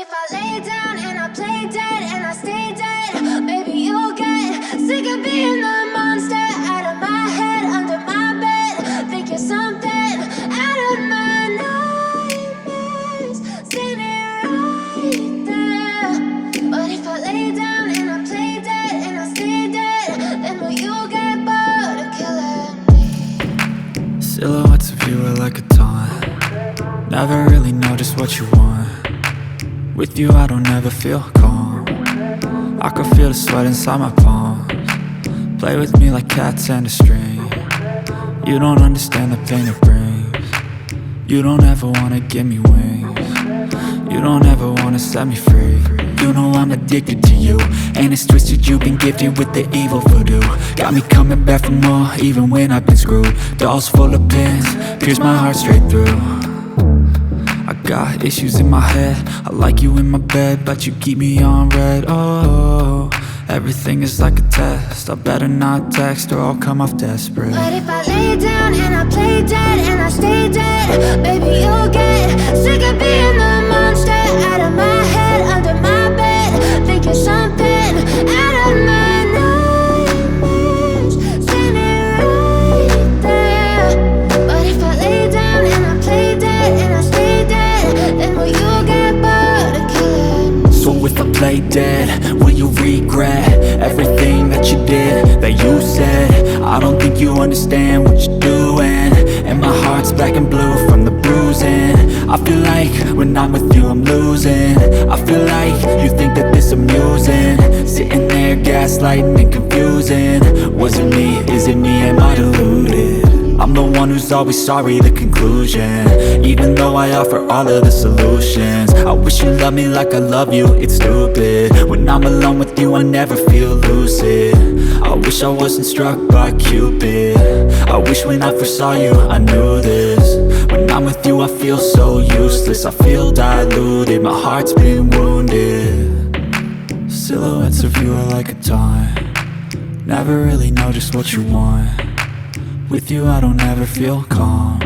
if I lay down and I play dead and I stay dead, maybe you'll get sick of being the monster out of my head, under my bed. Think you're something out of my nightmares, standing right there. But if I lay down and I play dead and I stay dead, then will you get bored of killing me? Silhouettes of you are like a taunt. Never really know just what you want. With you I don't ever feel calm. I can feel the sweat inside my palms. Play with me like cats and a string. You don't understand the pain it brings. You don't ever wanna give me wings. You don't ever wanna set me free. You know I'm addicted to you, and it's twisted, you've been gifted with the evil voodoo. Got me coming back for more, even when I've been screwed. Dolls full of pins, pierce my heart straight through. I got issues in my head, I like you in my bed, but you keep me on red. Oh, everything is like a test, I better not text or I'll come off desperate. But if I lay down and I play dead and I stay dead, baby you'll get sick of being the monster out of my head, under my bed. Think you're something out of my nightmares, standing right there. But if I lay down and I play dead and I stay dead, then will you get bored of killing me? So if I play dead, will you regret everything that you did, that you said? I don't think you understand what you're doing, and my heart's black and blue from the bruising. I feel like when I'm with you I'm losing. I feel like you think that this amusing, sitting there gaslighting and confusing. Was it me? Is it me? Am I deluded? I'm the one who's always sorry, the conclusion. Even though I offer all of the solutions, I wish you loved me like I love you, it's stupid. When I'm alone with you I never feel lucid. I wish I wasn't struck by Cupid. I wish when I first saw you I knew this. When I'm with you I feel so useless, I feel diluted, my heart's been wounded. Silhouettes of you are like a taunt. Never really know just what you want. With you I don't ever feel calm.